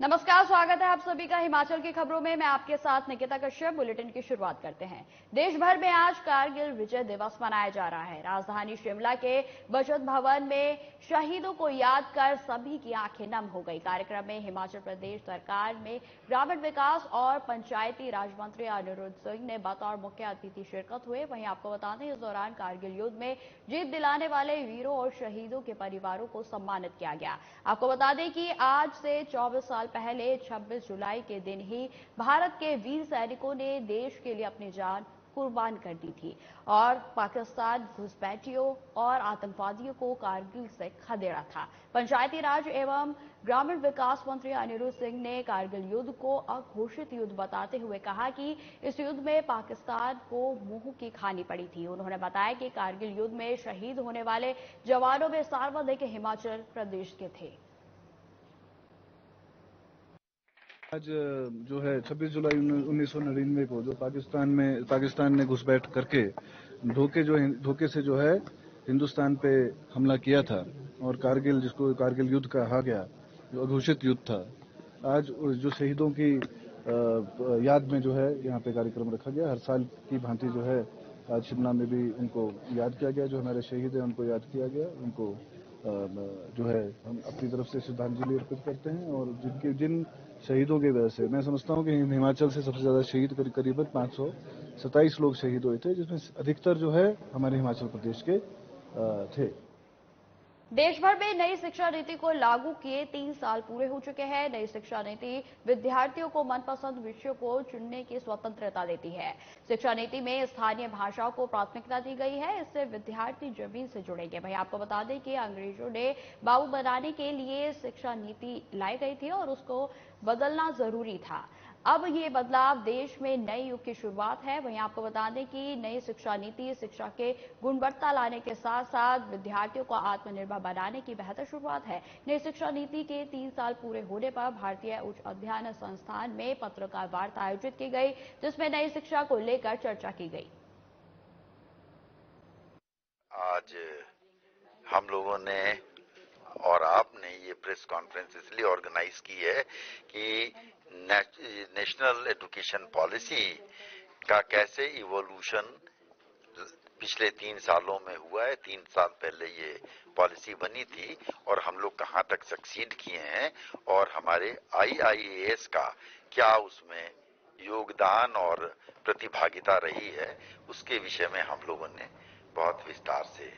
नमस्कार, स्वागत है आप सभी का हिमाचल की खबरों में। मैं आपके साथ निकिता कश्यप। बुलेटिन की शुरुआत करते हैं। देश भर में आज कारगिल विजय दिवस मनाया जा रहा है। राजधानी शिमला के बचत भवन में शहीदों को याद कर सभी की आंखें नम हो गई। कार्यक्रम में हिमाचल प्रदेश सरकार में ग्रामीण विकास और पंचायती राज मंत्री अनिरुद्ध सिंह ने बतौर मुख्य अतिथि शिरकत हुए। वहीं आपको बता दें, इस दौरान कारगिल युद्ध में जीत दिलाने वाले वीरों और शहीदों के परिवारों को सम्मानित किया गया। आपको बता दें कि आज से 24 साल पहले 26 जुलाई के दिन ही भारत के वीर सैनिकों ने देश के लिए अपनी जान कुर्बान कर दी थी और पाकिस्तान घुसपैठियों और आतंकवादियों को कारगिल से खदेड़ा था। पंचायती राज एवं ग्रामीण विकास मंत्री अनिरुद्ध सिंह ने कारगिल युद्ध को अघोषित युद्ध बताते हुए कहा कि इस युद्ध में पाकिस्तान को मुंह की खानी पड़ी थी। उन्होंने बताया कि कारगिल युद्ध में शहीद होने वाले जवानों में सर्वाधिक हिमाचल प्रदेश के थे। आज जो है 26 जुलाई 1999 को जो पाकिस्तान ने घुसपैठ करके धोखे से जो है हिंदुस्तान पे हमला किया था और कारगिल, जिसको कारगिल युद्ध कहा गया, जो अघोषित युद्ध था, आज जो शहीदों की याद में जो है यहाँ पे कार्यक्रम रखा गया। हर साल की भांति जो है आज शिमला में भी उनको याद किया गया। जो हमारे शहीद हैं उनको याद किया गया। उनको जो है हम अपनी तरफ से श्रद्धांजलि अर्पित करते हैं और जिन शहीदों की वजह से मैं समझता हूं कि हिमाचल से सबसे ज्यादा शहीद करीबन 527 लोग शहीद हुए थे, जिसमें अधिकतर जो है हमारे हिमाचल प्रदेश के थे। देश भर में नई शिक्षा नीति को लागू किए 3 साल पूरे हो चुके हैं। नई शिक्षा नीति विद्यार्थियों को मनपसंद विषयों को चुनने की स्वतंत्रता देती है। शिक्षा नीति में स्थानीय भाषाओं को प्राथमिकता दी गई है। इससे विद्यार्थी जमीन से जुड़ेंगे। भाई आपको बता दें कि अंग्रेजों ने बाबू बनाने के लिए शिक्षा नीति लाई गई थी और उसको बदलना जरूरी था। अब ये बदलाव देश में नए युग की शुरुआत है। वहीं आपको बता दें कि नई शिक्षा नीति शिक्षा के गुणवत्ता लाने के साथ साथ विद्यार्थियों को आत्मनिर्भर बनाने की बेहतर शुरुआत है। नई शिक्षा नीति के 3 साल पूरे होने पर भारतीय उच्च अध्ययन संस्थान में पत्रकार वार्ता आयोजित की गई, जिसमें नई शिक्षा को लेकर चर्चा की गई। आज हम लोगों ने और आपने ये प्रेस कॉन्फ्रेंस इसलिए ऑर्गेनाइज की है कि नेशनल एजुकेशन पॉलिसी का कैसे इवोल्यूशन पिछले 3 सालों में हुआ है। 3 साल पहले ये पॉलिसी बनी थी और हम लोग कहाँ तक सक्सीड किए हैं और हमारे IIAS का क्या उसमें योगदान और प्रतिभागिता रही है, उसके विषय में हम लोगों ने बहुत विस्तार से।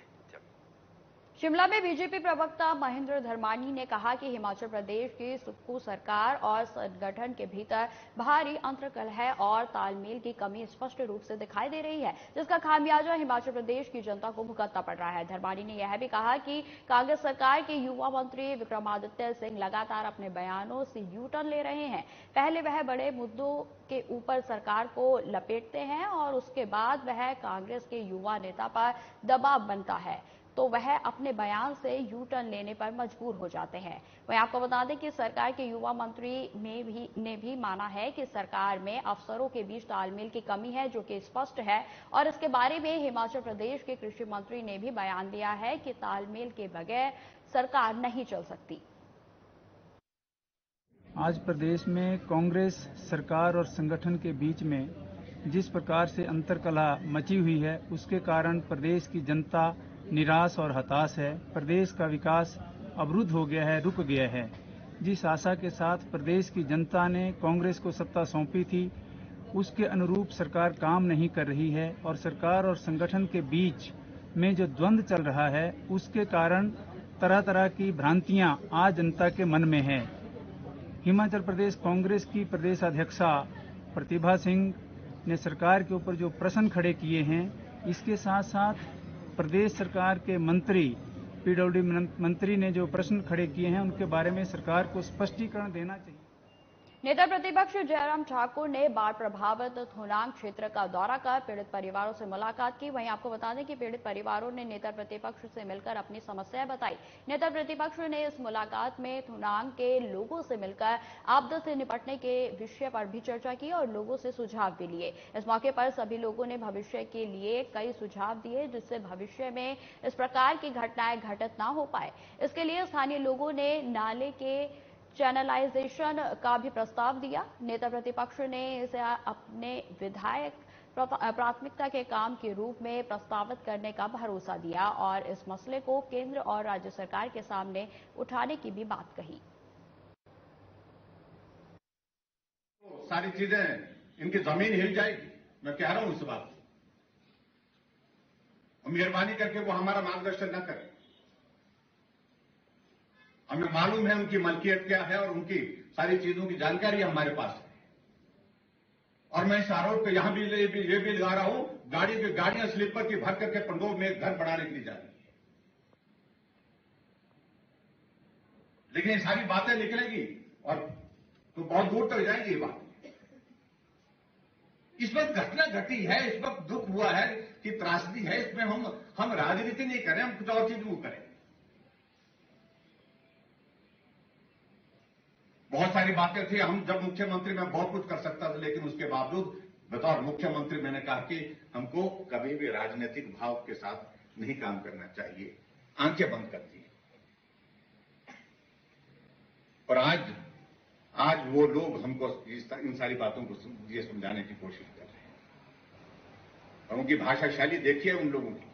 शिमला में बीजेपी प्रवक्ता महेंद्र धर्मानी ने कहा कि हिमाचल प्रदेश की सुक्खू सरकार और संगठन के भीतर भारी अंतर्कलह और तालमेल की कमी स्पष्ट रूप से दिखाई दे रही है, जिसका खामियाजा हिमाचल प्रदेश की जनता को भुगतना पड़ रहा है। धर्मानी ने यह भी कहा कि कांग्रेस सरकार के युवा मंत्री विक्रमादित्य सिंह लगातार अपने बयानों से यू टर्न ले रहे हैं। पहले वह बड़े मुद्दों के ऊपर सरकार को लपेटते हैं और उसके बाद वह कांग्रेस के युवा नेता पर दबाव बनता है तो वह अपने बयान से यू टर्न लेने पर मजबूर हो जाते हैं। वहीं आपको बता दें कि सरकार के युवा मंत्री ने भी माना है कि सरकार में अफसरों के बीच तालमेल की कमी है, जो कि स्पष्ट है और इसके बारे में हिमाचल प्रदेश के कृषि मंत्री ने भी बयान दिया है कि तालमेल के बगैर सरकार नहीं चल सकती। आज प्रदेश में कांग्रेस सरकार और संगठन के बीच में जिस प्रकार से अंतर्कलह मची हुई है, उसके कारण प्रदेश की जनता निराश और हताश है। प्रदेश का विकास अवरुद्ध हो गया है, रुक गया है। जिस आशा के साथ प्रदेश की जनता ने कांग्रेस को सत्ता सौंपी थी, उसके अनुरूप सरकार काम नहीं कर रही है और सरकार और संगठन के बीच में जो द्वंद्व चल रहा है, उसके कारण तरह तरह की भ्रांतियां आज जनता के मन में है। हिमाचल प्रदेश कांग्रेस की प्रदेश अध्यक्षा प्रतिभा सिंह ने सरकार के ऊपर जो प्रश्न खड़े किए हैं, इसके साथ साथ प्रदेश सरकार के मंत्री PWD मंत्री ने जो प्रश्न खड़े किए हैं, उनके बारे में सरकार को स्पष्टीकरण देना चाहिए। नेता प्रतिपक्ष जयराम ठाकुर ने बाढ़ प्रभावित थुनांग क्षेत्र का दौरा कर पीड़ित परिवारों से मुलाकात की। वहीं आपको बता दें कि पीड़ित परिवारों ने नेता प्रतिपक्ष से मिलकर अपनी समस्याएं बताई। नेता प्रतिपक्ष ने इस मुलाकात में थुनांग के लोगों से मिलकर आपदा से निपटने के विषय पर भी चर्चा की और लोगों से सुझाव भी लिए। इस मौके पर सभी लोगों ने भविष्य के लिए कई सुझाव दिए, जिससे भविष्य में इस प्रकार की घटनाएं घटित न हो पाए। इसके लिए स्थानीय लोगों ने नाले के चैनलाइजेशन का भी प्रस्ताव दिया। नेता प्रतिपक्ष ने इसे अपने विधायक प्राथमिकता के काम के रूप में प्रस्तावित करने का भरोसा दिया और इस मसले को केंद्र और राज्य सरकार के सामने उठाने की भी बात कही। सारी चीजें इनकी जमीन हिल जाएगी, मैं कह रहा हूं इस बात। मेहरबानी करके वो हमारा मार्गदर्शन न करें। हमें मालूम है उनकी मलकियत क्या है और उनकी सारी चीजों की जानकारी हमारे पास है। और मैं इस आरोप पे यहां भी ये भी लगा रहा हूं, गाड़ियां स्लीपर की भर करके पंडोल में एक घर बनाने के लिए जा रही है। लेकिन ये सारी बातें निकलेगी और तो बहुत दूर तक जाएगी ये बात। इस वक्त घटना घटी है, इस वक्त दुख हुआ है कि त्रासदी है, इसमें हम राजनीति नहीं करें, हम कुछ और चीज वो करें। बहुत सारी बातें थी, हम जब मुख्यमंत्री मैं बहुत कुछ कर सकता था, लेकिन उसके बावजूद बतौर मुख्यमंत्री मैंने कहा कि हमको कभी भी राजनीतिक भाव के साथ नहीं काम करना चाहिए, आंखें बंद कर दी। और आज वो लोग हमको इन सारी बातों को ये समझाने की कोशिश कर रहे हैं और उनकी भाषा शैली देखिए उन लोगों की।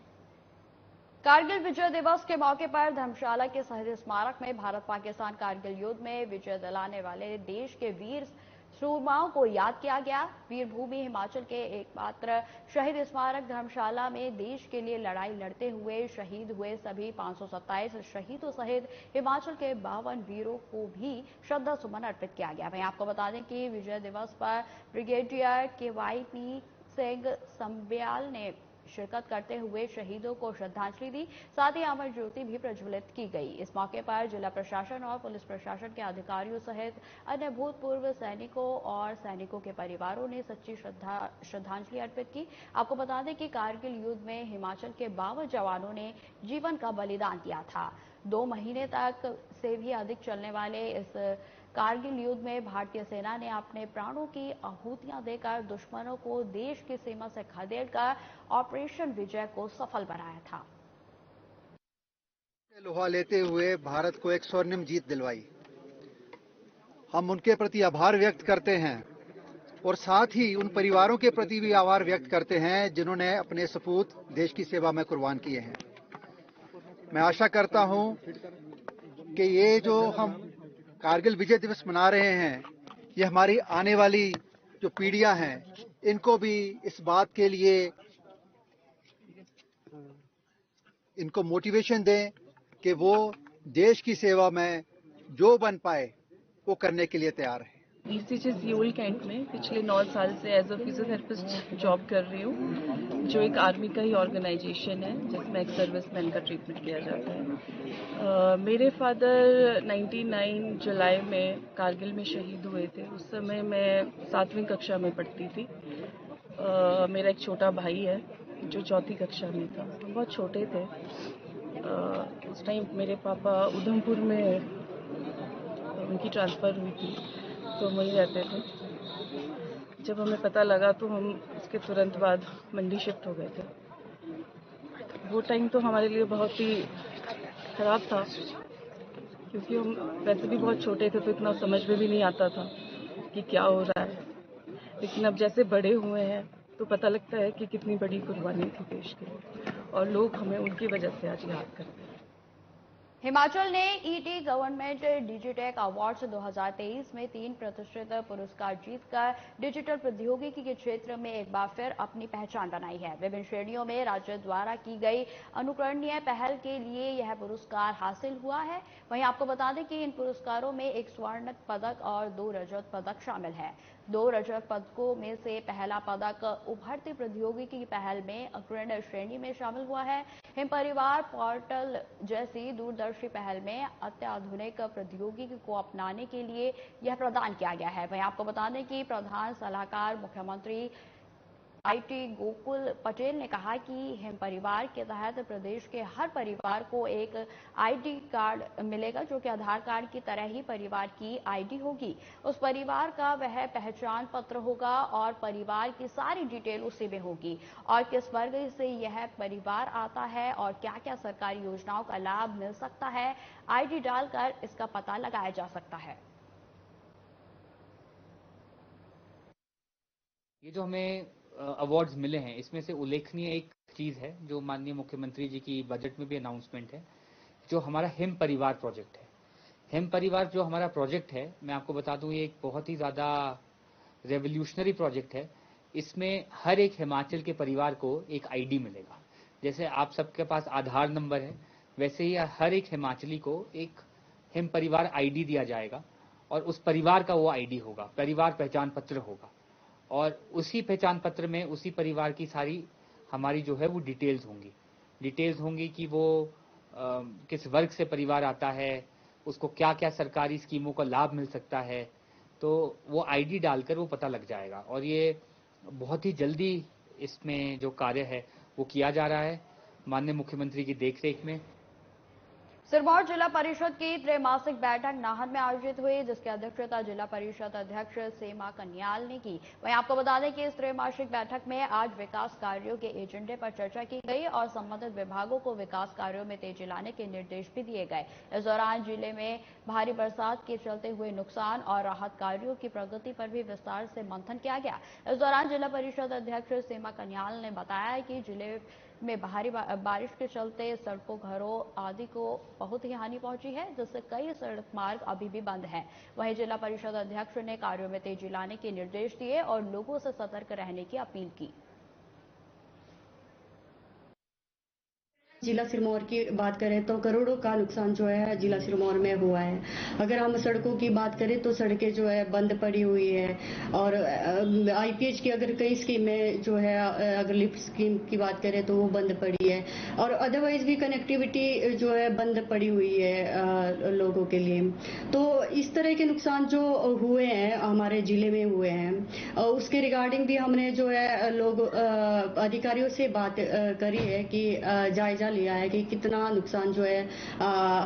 कारगिल विजय दिवस के मौके पर धर्मशाला के शहीद स्मारक में भारत पाकिस्तान कारगिल युद्ध में विजय दिलाने वाले देश के वीर सूरमाओं को याद किया गया। वीरभूमि हिमाचल के एकमात्र शहीद स्मारक धर्मशाला में देश के लिए लड़ाई लड़ते हुए शहीद हुए सभी 527 शहीदों सहित हिमाचल के 52 वीरों को भी श्रद्धा सुमन अर्पित किया गया। वहीं आपको बता दें कि विजय दिवस पर ब्रिगेडियर केवाईपी सिंह संब्याल ने शिरकत करते हुए शहीदों को श्रद्धांजलि दी। साथ ही अमर ज्योति भी प्रज्वलित की गई। इस मौके पर जिला प्रशासन और पुलिस प्रशासन के अधिकारियों सहित अन्य भूतपूर्व सैनिकों और सैनिकों के परिवारों ने सच्ची श्रद्धांजलि अर्पित की। आपको बता दें कि कारगिल युद्ध में हिमाचल के 52 जवानों ने जीवन का बलिदान दिया था। 2 महीने तक से भी अधिक चलने वाले इस कारगिल युद्ध में भारतीय सेना ने अपने प्राणों की आहुतियां देकर दुश्मनों को देश की सीमा से खदेड़कर ऑपरेशन विजय को सफल बनाया था। लोहा लेते हुए भारत को एक स्वर्णिम जीत दिलवाई। हम उनके प्रति आभार व्यक्त करते हैं और साथ ही उन परिवारों के प्रति भी आभार व्यक्त करते हैं जिन्होंने अपने सपूत देश की सेवा में कुर्बान किए हैं। मैं आशा करता हूं कि ये जो हम कारगिल विजय दिवस मना रहे हैं, ये हमारी आने वाली जो पीढ़ियां हैं इनको भी इस बात के लिए इनको मोटिवेशन दें कि वो देश की सेवा में जो बन पाए वो करने के लिए तैयार है। ईसीजी सियोल कैंट में पिछले 9 साल से एज अ फिजियोथेरेपिस्ट जॉब कर रही हूँ, जो एक आर्मी का ही ऑर्गेनाइजेशन है जिसमें एक सर्विसमैन का ट्रीटमेंट किया जाता है। मेरे फादर 99 जुलाई में कारगिल में शहीद हुए थे। उस समय मैं 7वीं कक्षा में पढ़ती थी। मेरा एक छोटा भाई है जो 4th कक्षा में था। हम बहुत छोटे थे। उस टाइम मेरे पापा उधमपुर में उनकी ट्रांसफ़र हुई थी तो वहीं रहते थे। जब हमें पता लगा तो हम उसके तुरंत बाद मंडी शिफ्ट हो गए थे। वो टाइम तो हमारे लिए बहुत ही खराब था क्योंकि हम वैसे भी बहुत छोटे थे तो इतना समझ में भी नहीं आता था कि क्या हो रहा है। लेकिन अब जैसे बड़े हुए हैं तो पता लगता है कि कितनी बड़ी कुर्बानी थी देश के लिए और लोग हमें उनकी वजह से आज याद करते हैं। हिमाचल ने ईटी गवर्नमेंट डिजिटेक अवार्ड्स 2023 में 3 प्रतिष्ठित पुरस्कार जीतकर डिजिटल प्रौद्योगिकी के क्षेत्र में एक बार फिर अपनी पहचान बनाई है। विभिन्न श्रेणियों में राज्य द्वारा की गई अनुकरणीय पहल के लिए यह पुरस्कार हासिल हुआ है। वहीं आपको बता दें कि इन पुरस्कारों में 1 स्वर्ण पदक और 2 रजत पदक शामिल है। 2 रजत पदकों में से पहला पदक उभरती प्रौद्योगिकी की पहल में अग्रणी श्रेणी में शामिल हुआ है। हिम परिवार पोर्टल जैसी दूरदर्शी पहल में अत्याधुनिक प्रौद्योगिकी को अपनाने के लिए यह प्रदान किया गया है। वहीं आपको बता दें कि प्रधान सलाहकार मुख्यमंत्री आईटी गोकुल पटेल ने कहा कि हिम परिवार के तहत प्रदेश के हर परिवार को एक आईडी कार्ड मिलेगा, जो कि आधार कार्ड की तरह ही परिवार की आईडी होगी। उस परिवार का वह पहचान पत्र होगा और परिवार की सारी डिटेल उसी में होगी और किस वर्ग से यह परिवार आता है और क्या क्या सरकारी योजनाओं का लाभ मिल सकता है, आईडी डालकर इसका पता लगाया जा सकता है। ये जो हमें अवार्ड्स मिले हैं, इसमें से उल्लेखनीय एक चीज है जो माननीय मुख्यमंत्री जी की बजट में भी अनाउंसमेंट है, जो हमारा हिम परिवार प्रोजेक्ट है। हिम परिवार जो हमारा प्रोजेक्ट है, मैं आपको बता दूं, ये एक बहुत ही ज्यादा रेवोल्यूशनरी प्रोजेक्ट है। इसमें हर एक हिमाचल के परिवार को एक आईडी मिलेगा। जैसे आप सबके पास आधार नंबर है, वैसे ही हर एक हिमाचली को एक हिम परिवार आईडी दिया जाएगा और उस परिवार का वो आईडी होगा, परिवार पहचान पत्र होगा और उसी पहचान पत्र में उसी परिवार की सारी हमारी जो है वो डिटेल्स होंगी कि वो किस वर्ग से परिवार आता है, उसको क्या क्या सरकारी स्कीमों का लाभ मिल सकता है, तो वो आईडी डालकर वो पता लग जाएगा। और ये बहुत ही जल्दी इसमें जो कार्य है वो किया जा रहा है माननीय मुख्यमंत्री की देखरेख में। सिरमौर जिला परिषद की त्रैमासिक बैठक नाहन में आयोजित हुई, जिसकी अध्यक्षता जिला परिषद अध्यक्ष सीमा कन्याल ने की। वहीं आपको बता दें कि इस त्रैमासिक बैठक में आज विकास कार्यों के एजेंडे पर चर्चा की गई और संबंधित विभागों को विकास कार्यों में तेजी लाने के निर्देश भी दिए गए। इस दौरान जिले में भारी बरसात के चलते हुए नुकसान और राहत कार्यों की प्रगति पर भी विस्तार से मंथन किया गया। इस दौरान जिला परिषद अध्यक्ष सीमा कन्याल ने बताया कि जिले में भारी बारिश के चलते सड़कों, घरों आदि को बहुत ही हानि पहुंची है, जिससे कई सड़क मार्ग अभी भी बंद हैं। वहीं जिला परिषद अध्यक्ष ने कार्यों में तेजी लाने के निर्देश दिए और लोगों से सतर्क रहने की अपील की। जिला सिरमौर की बात करें तो करोड़ों का नुकसान जो है जिला सिरमौर में हुआ है। अगर हम सड़कों की बात करें तो सड़कें जो है बंद पड़ी हुई है और आईपीएच की अगर कई स्कीमें जो है, अगर लिफ्ट स्कीम की बात करें तो वो बंद पड़ी है और अदरवाइज भी कनेक्टिविटी जो है बंद पड़ी हुई है लोगों के लिए। तो इस तरह के नुकसान जो हुए हैं हमारे जिले में हुए हैं, उसके रिगार्डिंग भी हमने जो है लोग अधिकारियों से बात करी है कि जायजा लिया है कि कितना नुकसान जो है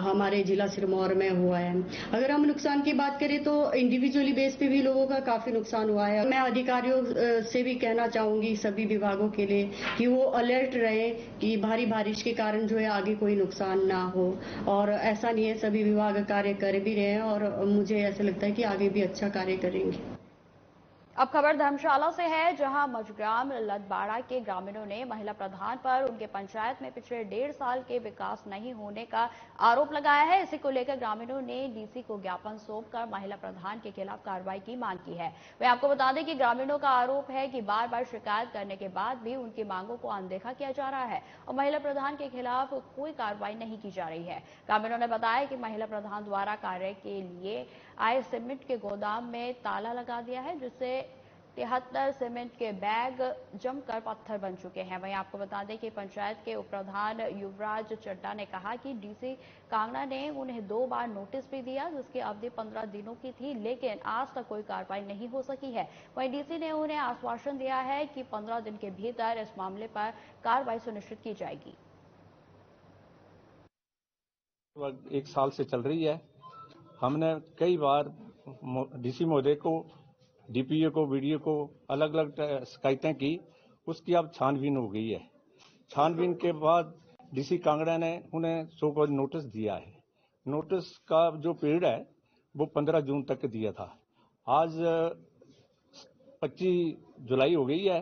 हमारे जिला सिरमौर में हुआ है। अगर हम नुकसान की बात करें तो इंडिविजुअली बेस पे भी लोगों का काफी नुकसान हुआ है। मैं अधिकारियों से भी कहना चाहूंगी सभी विभागों के लिए कि वो अलर्ट रहे कि भारी बारिश के कारण जो है आगे कोई नुकसान ना हो, और ऐसा नहीं है, सभी विभाग कार्य कर भी रहे हैं और मुझे ऐसा लगता है कि आगे भी अच्छा कार्य करेंगे। अब खबर धर्मशाला से है, जहां मजग्राम लदबाड़ा के ग्रामीणों ने महिला प्रधान पर उनके पंचायत में पिछले 1.5 साल के विकास नहीं होने का आरोप लगाया है। इसी को लेकर ग्रामीणों ने डीसी को ज्ञापन सौंपकर महिला प्रधान के खिलाफ कार्रवाई की मांग की है। वहीं आपको बता दें कि ग्रामीणों का आरोप है कि बार बार शिकायत करने के बाद भी उनकी मांगों को अनदेखा किया जा रहा है और महिला प्रधान के खिलाफ कोई कार्रवाई नहीं की जा रही है। ग्रामीणों ने बताया कि महिला प्रधान द्वारा कार्य के लिए आए सीमेंट के गोदाम में ताला लगा दिया है, जिससे 73 सीमेंट के बैग जमकर पत्थर बन चुके हैं। वहीं आपको बता दें कि पंचायत के उपप्रधान युवराज चड्डा ने कहा कि डीसी कांगड़ा ने उन्हें 2 बार नोटिस भी दिया, जिसकी अवधि 15 दिनों की थी, लेकिन आज तक कोई कार्रवाई नहीं हो सकी है। वहीं डीसी ने उन्हें आश्वासन दिया है कि 15 दिन के भीतर इस मामले पर कार्रवाई सुनिश्चित की जाएगी। 1 साल से चल रही है। हमने कई बार डीसी महोदय को, डीपीओ को, वीडीओ को अलग अलग शिकायतें की। उसकी अब छानबीन हो गई है। छानबीन के बाद डीसी कांगड़ा ने उन्हें 100 को नोटिस दिया है। नोटिस का जो पीरियड है वो 15 जून तक दिया था। आज 25 जुलाई हो गई है।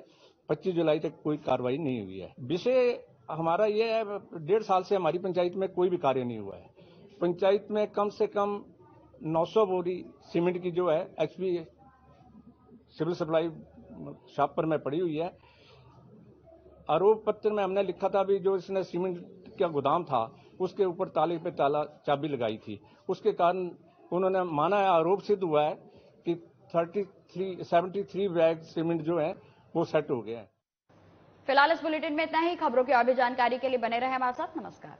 25 जुलाई तक कोई कार्रवाई नहीं हुई है। विषय हमारा ये है, 1.5 साल से हमारी पंचायत में कोई भी कार्य नहीं हुआ है। पंचायत में कम से कम 900 बोरी सीमेंट की जो है एचपी सिविल सप्लाई शॉप पर में पड़ी हुई है। आरोप पत्र में हमने लिखा था भी जो इसने सीमेंट का गोदाम था उसके ऊपर ताले पे ताला चाबी लगाई थी। उसके कारण उन्होंने माना है, आरोप सिद्ध हुआ है कि 73 बैग सीमेंट जो है वो सेट हो गए हैं। फिलहाल इस बुलेटिन में इतना ही। खबरों की और भी जानकारी के लिए बने रहे हमारे साथ। नमस्कार।